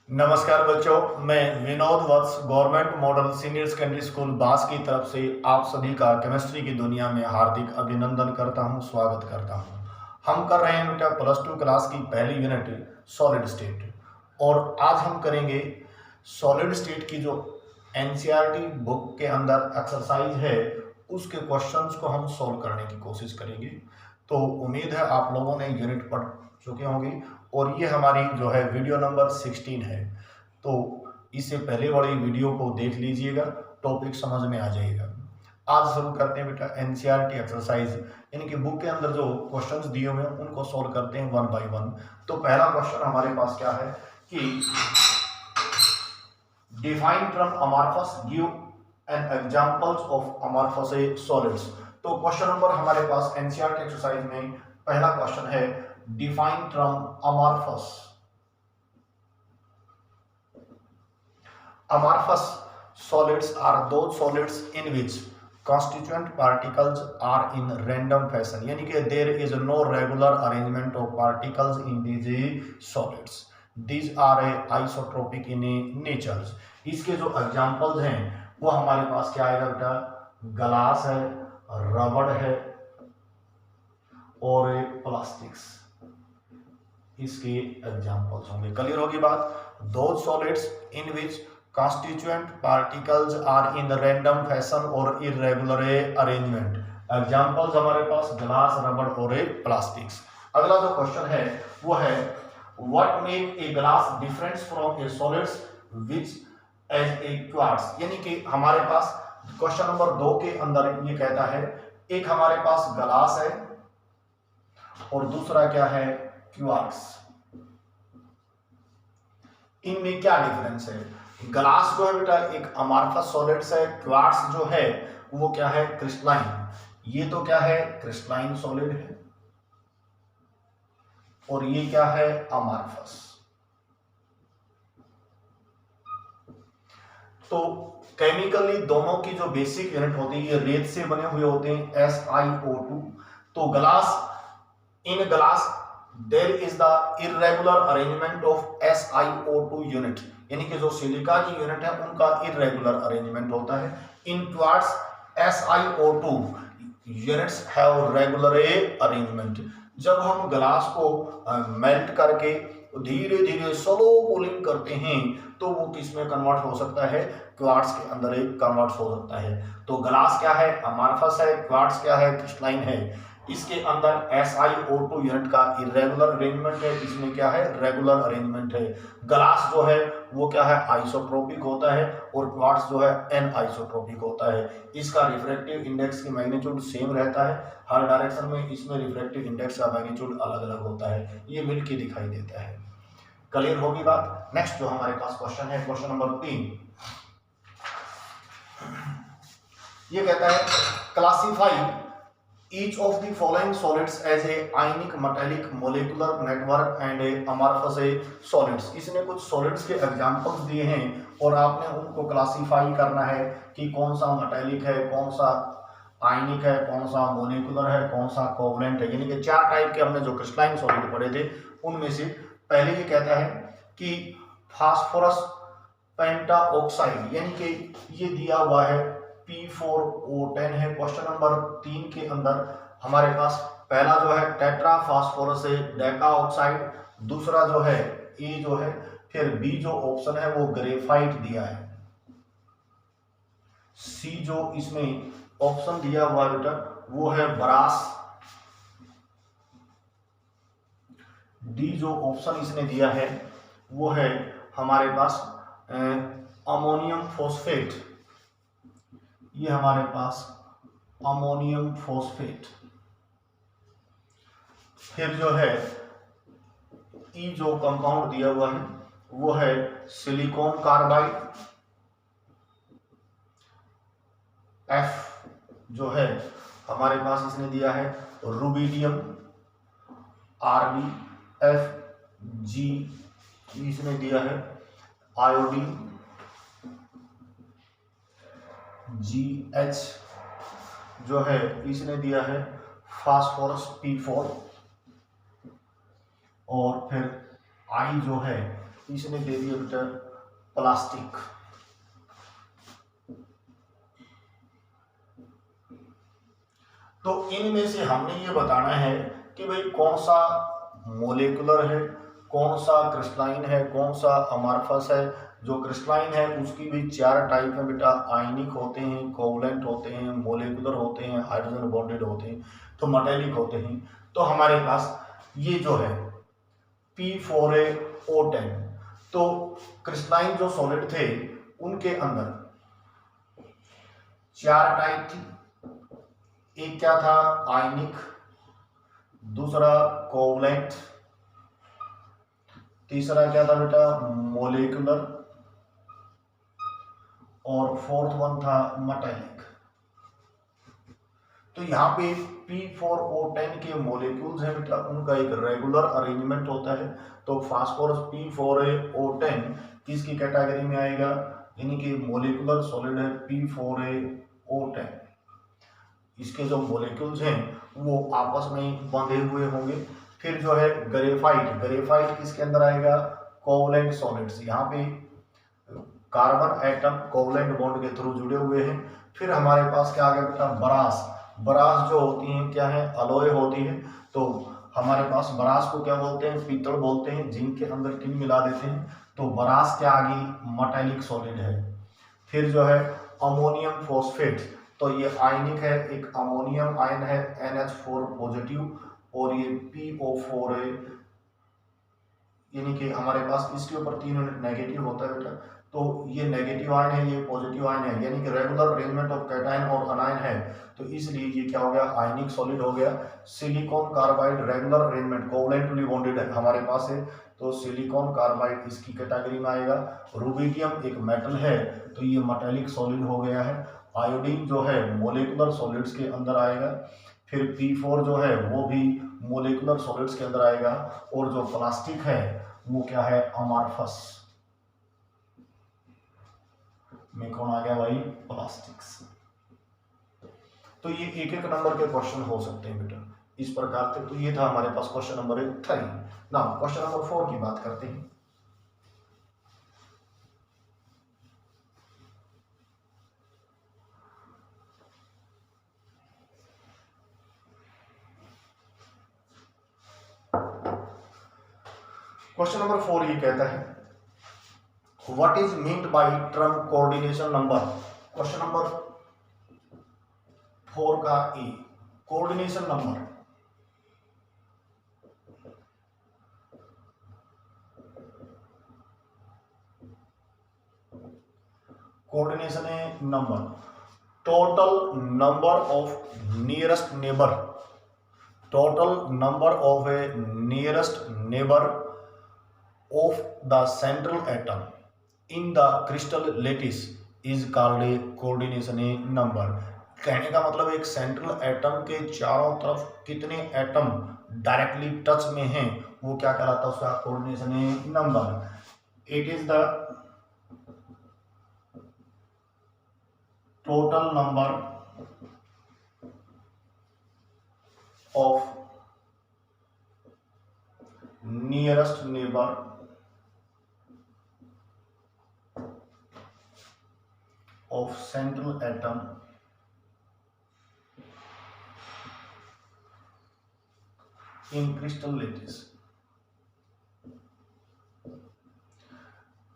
नमस्कार बच्चों, मैं Vinod Vats government model senior secondary school बांस की तरफ से आप सभी का केमिस्ट्री की दुनिया में हार्दिक अभिनंदन करता हूं, स्वागत करता हूं। हम कर रहे हैं बेटा +2 क्लास की पहली यूनिट सॉलिड स्टेट, और आज हम करेंगे सॉलिड स्टेट की जो एनसीईआरटी बुक के अंदर एक्सरसाइज है उसके क्वेश्चंस को हम सॉल्व करने की कोशिश करेंगे। तो उम्मीद है आप लोगों ने यूनिट पढ़ चुके होंगे, और ये हमारी जो है वीडियो नंबर 16 है। तो इससे पहले वाली वीडियो को देख लीजिएगा, टॉपिक समझ में आ जाएगा। आज शुरू करते हैं बेटा एनसीईआरटी एक्सरसाइज, यानी कि बुक के अंदर जो क्वेश्चंस दिए हुए हैं उनको सॉल्व करते हैं वन बाय वन। तो पहला क्वेश्चन हमारे पास क्या है कि define from amorphous, give an examples of amorphous solids. तो क्वेश्चन नंबर हमारे पास एनसीईआरटी एक्सरसाइज में पहला क्वेश्चन है define from amorphous. Amorphous solids are those solids in which constituent particles are in random fashion, यानी कि there is no regular arrangement of particles in these solids. These are isotropic in nature. इसके जो examples हैं वो हमारे पास क्या आएगा बेटा, ग्लास है, रबड़ है और प्लास्टिक्स, इसके एग्जांपल्स होंगे। क्लियर होगी बात? Those solids in which constituent particles are in random fashion or irregular arrangement. Examples हमारे पास ग्लास, रबड़ और प्लास्टिक्स। अगला जो क्वेश्चन है वो है what make a glass different from a solids which as a quartz, यानी कि हमारे पास क्वेश्चन नंबर 2 के अंदर ये कहता है एक हमारे पास ग्लास है और दूसरा क्या है, क्वार्ट्ज। इनमें क्या डिफरेंस है? ग्लास जो है बेटा एक अमॉर्फस सॉलिड्स है, क्वार्ट्ज जो है वो क्या है, क्रिस्टलाइन। ये तो क्या है, क्रिस्टलाइन सॉलिड है और ये क्या है, अमॉर्फस। तो केमिकली दोनों की जो बेसिक यूनिट होती है ये रेत से बने हुए होते हैं, SiO2। तो glass, in glass there is the irregular arrangement of SiO2 unit, यानी कि जो सिलिका की यूनिट है उनका इर्रेगुलर अरेंजमेंट होता है। In quartz SiO2 units have regular arrangement. जब हम ग्लास को मेल्ट करके धीरे धीरे स्लो कूलिंग करते हैं तो वो किस में कन्वर्ट हो सकता है, क्वार्ट्ज के अंदर एक कन्वर्ट हो सकता है। तो ग्लास क्या है, अमॉर्फस है, क्वार्ट्ज क्या है, क्रिस्टलाइन है। इसके अंदर SiO2 यूनिट का इरेगुलर अरेंजमेंट है, इसमें क्या है, रेगुलर अरेंजमेंट है। ग्लास जो है वो क्या है, आइसोट्रोपिक होता है और क्वार्ट्ज जो है एनआइसोट्रोपिक होता है। इसका रिफ्रैक्टिव इंडेक्स की मैग्नीट्यूड सेम रहता है हर डायरेक्शन में, इसमें रिफ्रैक्टिव इंडेक्स का मैग्नीट्यूड अलग अलग होता है, ये मिलके दिखाई देता है। क्लियर होगी बात? नेक्स्ट जो हमारे पास क्वेश्चन है, क्वेश्चन नंबर 3, ये कहता है classify each of the following solids as a ionic, metallic, molecular network and a amorphous solids। इसने कुछ solids के एग्जांपल्स दिए हैं और आपने उनको क्लासिफाई करना है कि कौन सा मेटेलिक है, कौन सा आयनिक है, कौन सा मोलिकुलर है, कौन सा कोवलेंट है। यानी कि 4 टाइप के हमने जो क्रिस्टलाइन सॉलिड पढ़े थे उनमें से पहले ये कहता है कि फास्फोरस पेंटाऑक्साइड, यानी कि ये दिया हुआ है P4O10 है। क्वेश्चन नंबर 3 के अंदर हमारे पास पहला जो है टेट्रा फास्फोरस डेका ऑक्साइड, दूसरा जो है ए जो है, फिर बी जो ऑप्शन है वो ग्रेफाइट दिया है, सी जो इसमें ऑप्शन दिया हुआ बेटा वो है ब्रास, डी जो ऑप्शन इसने दिया है वो है हमारे पास अमोनियम फॉस्फेट, ये हमारे पास अमोनियम फॉस्फेट। फिर जो है ई जो कंपाउंड दिया हुआ है वो है सिलिकॉन कार्बाइड, एफ जो है हमारे पास इसने दिया है रुबिडियम, आरबी, एफ जी इसने दिया है आयोडीन, GH जो है इसने दिया है फास्फोरस P4, और फिर I जो है इसने दे दिया बेटा प्लास्टिक। तो इनमें से हमने ये बताना है कि भाई कौन सा मोलेकुलर है, कौन सा क्रिस्टलाइन है, कौन सा अमार्फस है। जो क्रिस्टलाइन है उसकी भी 4 टाइप है बेटा, आयनिक होते हैं, कोवलेंट होते हैं, मोलेकुलर होते हैं, हाइड्रोजन बॉन्डेड होते हैं, तो मेटेलिक होते हैं। तो हमारे पास ये जो है P4A-O10, तो क्रिस्टलाइन जो सॉलिड थे उनके अंदर 4 टाइप थी। एक क्या था आयनिक, दूसरा कोवलेंट, तीसरा क्या था बेटा मोलेकुलर, और फोर्थ वन था मेटेलिक। तो यहाँ पे P4O10 के मोलिक्यूल्स हैं बेटा, उनका एक रेगुलर अरेंजमेंट होता है। तो फास्फोरस P4A-O10 किसकी कैटेगरी में आएगा, यानी कि मोलिकुलर सॉलिड है P4A-O10। इसके जो मोलिक्यूल्स हैं वो आपस में बंधे हुए होंगे। फिर जो है ग्रेफाइट, ग्रेफाइट किसके अंदर आएगा, कोवलेंट सॉलिड्स। यहाँ पे कार्बन एटम कोवलेंट बॉन्ड के थ्रू जुड़े हुए हैं। फिर हमारे पास क्या आ गया बेटा बरास, बरास जो होती है क्या है अलॉय होती है। तो हमारे पास बरास को क्या बोलते हैं, पीतल बोलते हैं, जिंक के अंदर टिन मिला देते हैं। तो बरास क्या आ गई मेटालिक सॉलिड है। फिर जो है अमोनियम फॉस्फेट, तो ये आयनिक है, एक अमोनियम आयन है NH4 पॉजिटिव, और ये PO4 है, यानी कि हमारे पास इसके ऊपर 3 यूनिट नेगेटिव होता है बेटा। तो ये नेगेटिव आयन है, ये पॉजिटिव आयन है, यानी कि रेगुलर अरेंजमेंट ऑफ कैटायन और अनायन है। तो इसलिए ये क्या हो गया आयनिक सॉलिड हो गया। Silicon carbide regular arrangement covalently bonded है हमारे पास है, तो सिलिकॉन कार्बाइड इसकी कैटेगरी में आएगा। रुबिडियम एक मेटल है, तो ये मेटालिक सॉलिड हो गया है। आयोडीन जो है मोलिकुलर सॉलिड्स के अंदर आएगा। फिर P4 जो है वो भी मोलिकुलर सॉलिड्स के अंदर आएगा। और जो प्लास्टिक है वो क्या है अमार्फस में कौन आ गया भाई प्लास्टिक्स। तो ये एक एक नंबर के क्वेश्चन हो सकते हैं बेटा इस प्रकार से। तो ये था हमारे पास क्वेश्चन नंबर 3। ना क्वेश्चन नंबर 4 की बात करते हैं। क्वेश्चन नंबर 4 ये कहता है what is meant by term coordination number. Question number 4 का ए कोऑर्डिनेशन नंबर। कोऑर्डिनेशन है number, total number of nearest neighbour, total number of A nearest neighbour of the central atom in the crystal lattice is called a coordination number। कहने का मतलब एक central atom के चारों तरफ कितने एटम डायरेक्टली टच में हैं वो क्या कहलाता है उसका coordination number. It is the total number of nearest neighbour of central atom in crystal lattice।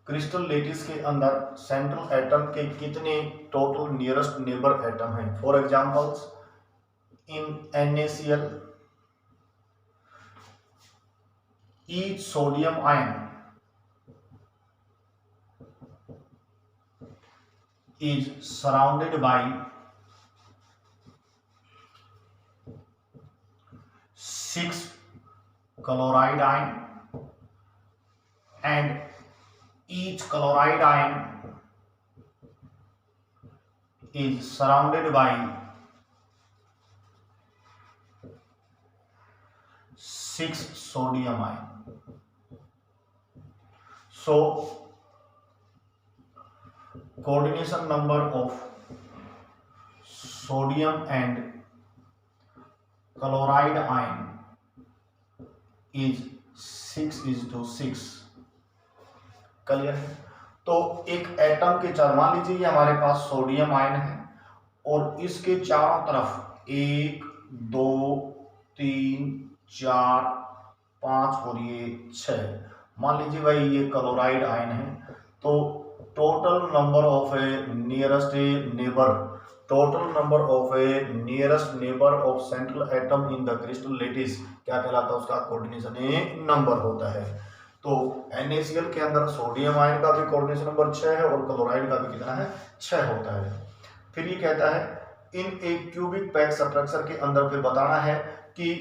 Crystal lettuce के अंदर सेंट्रल एटम के कितने टोटल नियरेस्ट नेबर एटम हैं। For examples in NaCl each sodium ion is surrounded by 6 chloride ion and each chloride ion is surrounded by 6 sodium ion। So coordination number of sodium and chloride ion is 6:6। Clear है। तो एक atom के चार, मान लीजिए ये हमारे पास sodium ion है और इसके चारों तरफ 1 2 3 4 5 और ये 6, मान लीजिए भाई ये क्लोराइड आयन है। तो total number of A nearest neighbour, total number of A nearest neighbour of central atom in the crystal lettuce क्या कहलाता है, उसका कोऑर्डिनेशन नंबर होता है। तो NaCl के अंदर सोडियम आयन का भी कोऑर्डिनेशन नंबर 6 है और क्लोराइड का भी कितना है, 6 होता है। फिर ये कहता है इन एक क्यूबिक पैक स्ट्रक्चर के अंदर फिर बताना है कि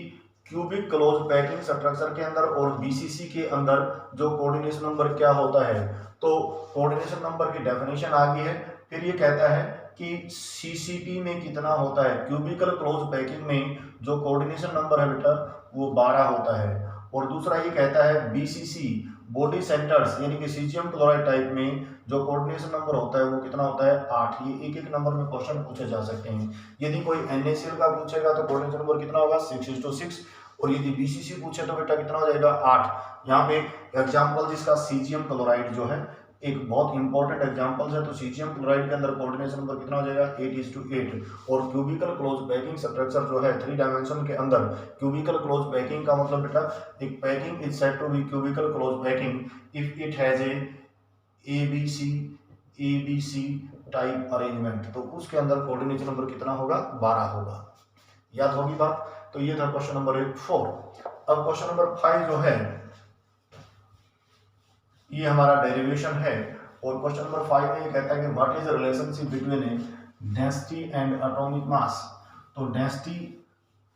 क्यूबिक क्लोज पैकिंग स्ट्रक्चर के अंदर और BCC के अंदर जो कोऑर्डिनेशन नंबर क्या होता है। तो कोऑर्डिनेशन नंबर की डेफिनेशन आ गई है। फिर ये कहता है कि CCP में कितना होता है, क्यूबिकल क्लोज पैकिंग में जो कोऑर्डिनेशन नंबर है बेटा वो 12 होता है। और दूसरा ये कहता है BCC बॉडी सेंटर्स यानी कि सीजियम क्लोराइड टाइप में जो कोऑर्डिनेशन नंबर होता है वो कितना होता है, 8। ये एक एक नंबर में क्वेश्चन पूछे जा सकते हैं। यदि कोई NaCl का पूछेगा तो कोऑर्डिनेशन नंबर कितना होगा, 6:6, और यदि BCC पूछे तो बेटा कितना हो जाएगा, 8। यहाँ पे एग्जाम्पल जिसका सीजियम क्लोराइड जो है एक बहुत इंपॉर्टेंट एग्जांपल्स है। तो सीजियम क्लोराइड के अंदर कोऑर्डिनेशन नंबर कितना हो जाएगा, 8:8। और क्यूबिकल क्लोज पैकिंग स्ट्रक्चर जो है 3 डायमेंशन के अंदर, क्यूबिकल क्लोज पैकिंग का मतलब बेटा एक packing is said to be cubical close packing if it has a ABC type arrangement. तो उसके अंदर कोऑर्डिनेशन नंबर कितना होगा, 12 होगा। याद होगी बात। तो ये था क्वेश्चन नंबर 4। अब क्वेश्चन नंबर 5 जो है ये हमारा डेरिवेशन है। और क्वेश्चन नंबर 5 में ये कहता है कि what is the relationship between density and atomic mass. तो डेंसिटी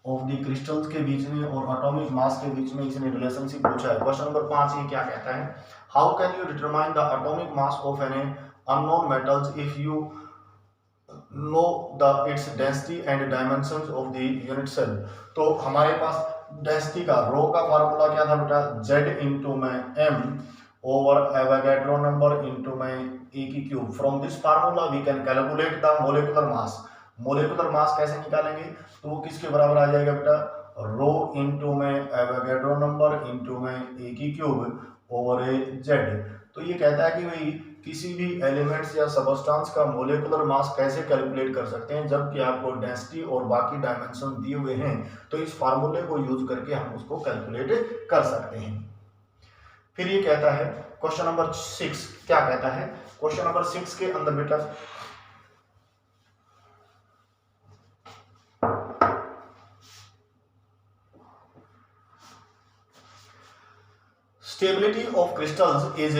ऑफ द क्रिस्टल्स के बीच में और एटॉमिक मास के बीच में इसने रिलेशनशिप पूछा है। क्वेश्चन नंबर 5 ये क्या कहता है, how can you determine the atomic mass of an unknown metals if you know the its density and dimensions of the unit cell. तो हमारे पास डेंसिटी का रो का फार्मूला क्या था बेटा, Z इंटू में m over Avogadro number into my A की cube. From this formula we can calculate the molecular mass. Molecular mass कैसे निकालेंगे, तो वो किसके बराबर आ जाएगा बेटा, रो इंटू में एवोगैड्रो नंबर इंटू में A की क्यूब ओवर Z। तो ये कहता है कि भाई किसी भी एलिमेंट्स या सबस्टेंस का मोलिकुलर मास कैसे कैलकुलेट कर सकते हैं, जबकि आपको डेंसिटी और बाकी डायमेंशन दिए हुए हैं। तो इस फार्मूले को यूज करके हम उसको कैलकुलेट कर सकते हैं। फिर ये कहता है क्वेश्चन नंबर 6 क्या कहता है, क्वेश्चन नंबर 6 के अंदर बेटा stability of crystals is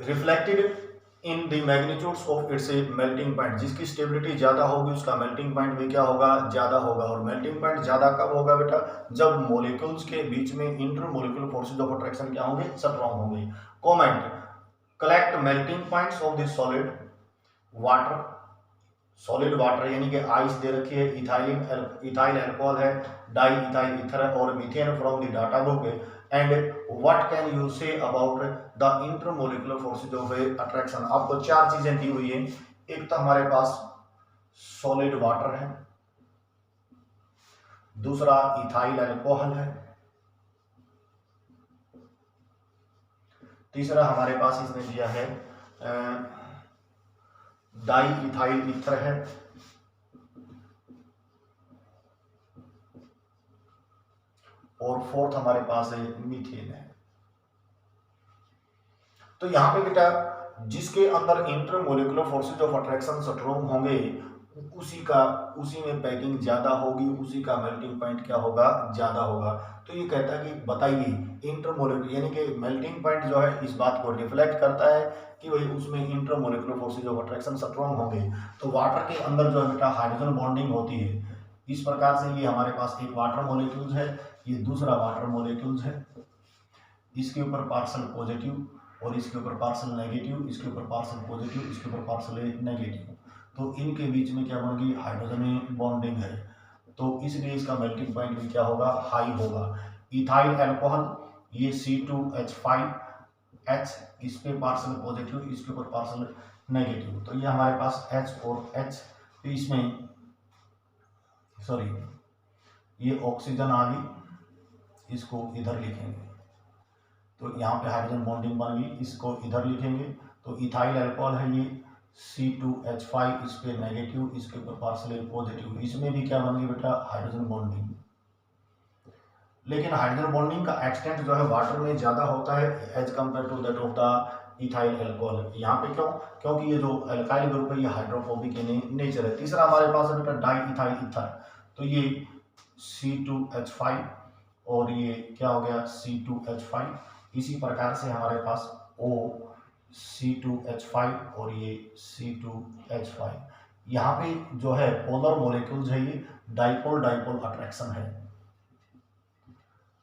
reflected in the magnitudes of its melting point. जिसकी स्टेबिलिटी ज्यादा होगी उसका मेल्टिंग पॉइंट भी क्या होगा, ज्यादा होगा। और मेल्टिंग पॉइंट ज्यादा कब होगा बेटा, जब मॉलिक्यूल्स के बीच में inter molecular forces of attraction क्या होंगे, स्ट्रांग होंगे। Comment, collect melting points of the solid water, solid water यानी कि आइस दे रखी है, इथाइल अल्कोहल है, डाई इथाइल ईथर है और methane from the data book. And what can you say about the intermolecular forces of attraction. आपको 4 चीजें दी हुई है। एक तो हमारे पास सॉलिड वाटर है, दूसरा इथाइल अल्कोहल है, तीसरा हमारे पास इसने दिया है डाई इथाइल ईथर है, और फोर्थ हमारे पास है मीथेन है। तो यहां पे बेटा जिसके अंदर intermolecular forces of attraction strong होंगे उसी में पैकिंग ज्यादा होगी, उसी का मेल्टिंग पॉइंट क्या होगा, ज्यादा होगा। तो ये कहता है कि बताइए इंटरमोलिकुलर यानी कि मेल्टिंग पॉइंट जो है इस बात को रिफ्लेक्ट करता है कि भाई उसमें intermolecular forces of attraction strong होंगे। तो वाटर के अंदर जो है बेटा हाइड्रोजन बॉन्डिंग होती है। इस प्रकार से ये हमारे पास एक वाटर मॉलिक्यूल्स है, ये दूसरा वाटर मॉलिक्यूल्स है, इसके ऊपर पार्शियल पॉजिटिव और इसके ऊपर पार्शियल नेगेटिव, इसके ऊपर पार्शियल पॉजिटिव, इसके ऊपर पार्शियल नेगेटिव। तो इनके बीच में क्या बन गई, हाइड्रोजन बॉन्डिंग है। तो इसलिए इसका मेल्टिंग पॉइंट भी क्या होगा, हाई होगा। इथाइल अल्कोहल ये C2H5, H इस पे पार्शियल पॉजिटिव, इसके ऊपर पार्शियल नेगेटिव। तो ये हमारे पास H और H, तो इसमें सॉरी ये ऑक्सीजन आ गई, इसको इधर लिखेंगे। तो यहाँ पे हाइड्रोजन बॉन्डिंग बन गई, इसको इधर लिखेंगे तो इथाइल अल्कोहल है ये C2H5, इस पे नेगेटिव, इसके ऊपर पार्शियली पॉजिटिव, इसमें भी क्या बन गई बेटा हाइड्रोजन बॉन्डिंग। लेकिन हाइड्रोजन बॉन्डिंग का एक्सटेंट जो है वाटर में ज़्यादा होता है as compared to that of the ethyl alcohol. यहाँ पे क्यों? क्योंकि ये जो अल्काइल ग्रुप है ये हाइड्रोफोबिक नेचर है। तीसरा हमारे पास है बेटा डाई इथाइल ईथर, तो ये C2H5 और ये क्या हो गया C2H5। इसी प्रकार से हमारे पास O C2H5 और ये C2H5। यहाँ पे जो है पोलर मॉलिक्यूल्स है ये डाइपोल डाइपोल अट्रैक्शन है,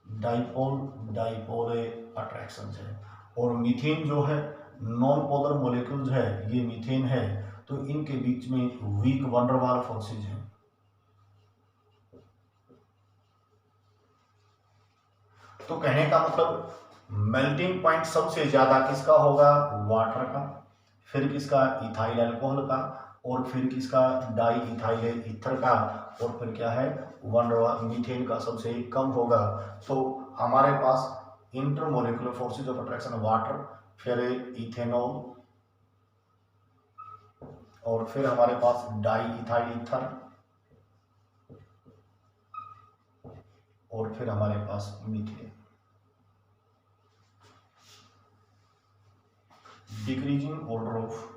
डाइपोल डाइपोल अट्रैक्शन है। और मीथेन जो है नॉन पोलर मॉलिक्यूल्स है, ये मीथेन है, तो इनके बीच में वीक वैन डर वाल फोर्सेज है। तो कहने का मतलब मेल्टिंग पॉइंट सबसे ज्यादा किसका होगा? वाटर का, फिर किसका? इथाइल अल्कोहल का, और फिर किसका? डाई इथाइल ईथर का, और फिर क्या है वैन डर वाल मीथेन का सबसे कम होगा। तो हमारे पास intermolecular forces of attraction water, फिर इथेनॉल, और फिर हमारे पास डाई इथाइल ईथर, और फिर हमारे पास methane. Decreasing order of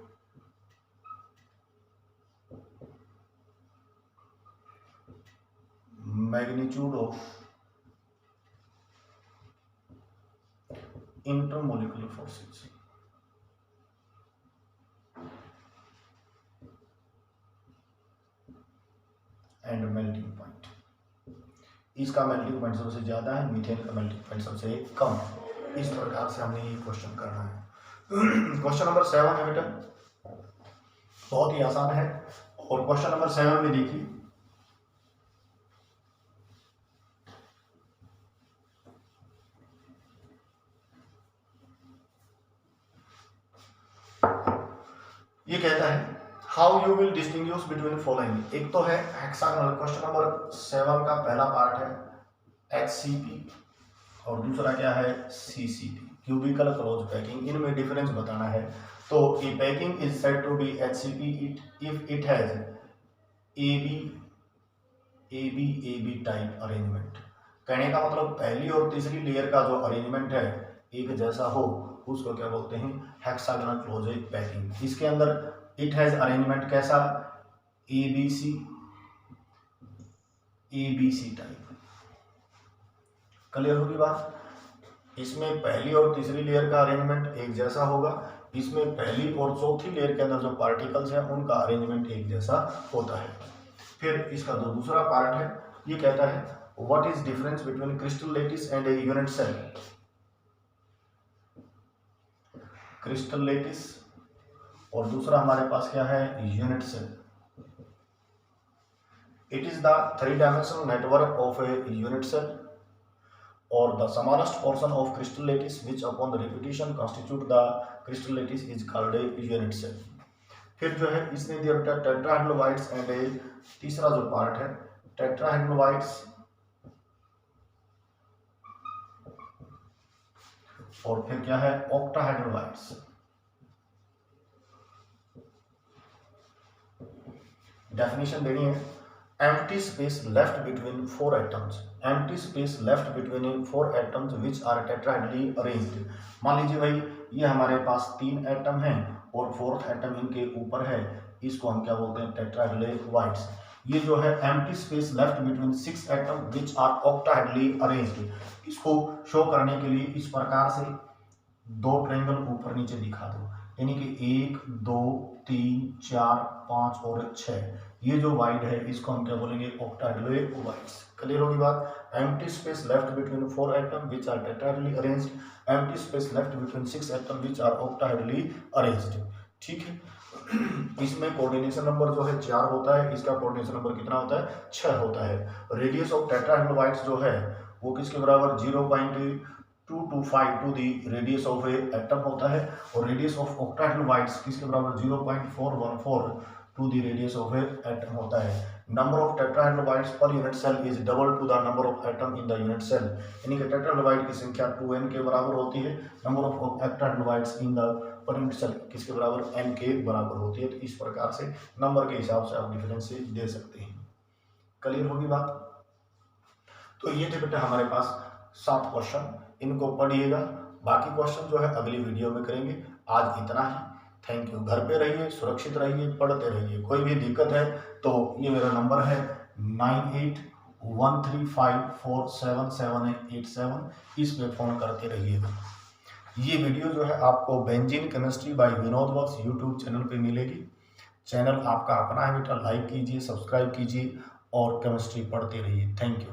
magnitude of intermolecular forces and melting point. इसका मेल्टिंग पॉइंट सबसे ज्यादा है, मीथेन का मेल्टिंग पॉइंट सबसे कम है। इस प्रकार से हमने ये क्वेश्चन करना है। क्वेश्चन नंबर 7 है बेटा, बहुत ही आसान है। और क्वेश्चन नंबर 7 में देखिए, ये कहता है how you will distinguish between following. एक तो है हेक्सागोनल, क्वेश्चन नंबर 7 का पहला पार्ट है HCP और दूसरा क्या है CCP, क्यूबिकल क्लोज पैकिंग। इनमें डिफरेंस बताना है। तो A packing is said to be HCP if it has AB type arrangement. कहने का मतलब पहली और तीसरी लेयर का जो अरेंजमेंट है एक जैसा हो, उसको क्या बोलते हैं? Hexagonal close packing. इसके अंदर इट हैज अरेंजमेंट कैसा? ABC type. क्लियर होगी बात? इसमें पहली और तीसरी लेयर का अरेंजमेंट एक जैसा होगा, इसमें पहली और चौथी लेयर के अंदर जो पार्टिकल्स हैं उनका अरेंजमेंट एक जैसा होता है। फिर इसका जो दूसरा पार्ट है ये कहता है what is difference between crystal lattice and a unit cell. Crystal lattice और दूसरा हमारे पास क्या है? Unit cell. It is the 3 dimensional network of a unit cell or the smallest portion of crystal lattice which upon the repetition constitute the crystal lattice is called a unit cell। फिर जो है इसने दिया बेटा टेट्राहेड्रोलाइट्स and ए तीसरा जो part है टेट्राहेड्रोलाइट्स और फिर क्या है ऑक्टाहेड्रोलाइट्स। डेफिनेशन देनी है empty space left between 4 atoms, empty space left between 4 atoms which are tetrahedrally arranged। मान लीजिए भाई ये हमारे पास 3 एटम हैं और 4th एटम इनके ऊपर है, इसको हम क्या बोलते हैं? टेट्राहेड्रोलाइट्स। ये जो है empty space left between 6 atoms which are octahedrally arranged, इसको शो करने के लिए इस प्रकार से 2 ट्रायंगल ऊपर नीचे दिखा दो, यानी कि 1 2 3 4 5 और 6। ये जो वाइड है इसको हम क्या बोलेंगे? ऑक्टाहेड्रोलाइट्स। क्लियर होगी बात? Empty space left between 4 atom which are tetrahedrally arranged, empty space left between 6 atom which are octahedrally arranged. ठीक है। इसमें कोऑर्डिनेशन नंबर जो है 4 होता है, इसका कोऑर्डिनेशन नंबर कितना होता है? 6 होता है। रेडियस ऑफ टेट्राहेड्रोलाइट्स जो है वो किसके बराबर? 0.225 to the radius of a atom होता है, और रेडियस ऑफ ऑक्टाहेड्रोलाइट्स किसके बराबर? 0.414 to the radius of a atom होता है। Number of tetrahedral voids per unit cell is double to the number of atom in the unit cell, यानी कि टेट्राहेड्रोबाइड की संख्या 2n के बराबर होती है, number of tetrahedral voids in the per unit cell किसके बराबर, n के बराबर होती है। तो इस प्रकार से नंबर के हिसाब से आप डिफरेंस दे सकते हैं। क्लियर होगी बात। तो ये थे बेटा हमारे पास 7 क्वेश्चन, इनको पढ़िएगा, बाकी क्वेश्चन जो है अगली वीडियो में करेंगे। आज इतना ही, थैंक यू। घर पे रहिए, सुरक्षित रहिए, पढ़ते रहिए। कोई भी दिक्कत है तो ये मेरा नंबर है 9813547787, इस पे फोन करते रहिएगा। ये वीडियो जो है आपको benzene chemistry bye Vinod works YouTube channel पे मिलेगी। चैनल आपका अपना है बेटा, लाइक कीजिए, सब्सक्राइब कीजिए और केमिस्ट्री पढ़ते रहिए। Thank you.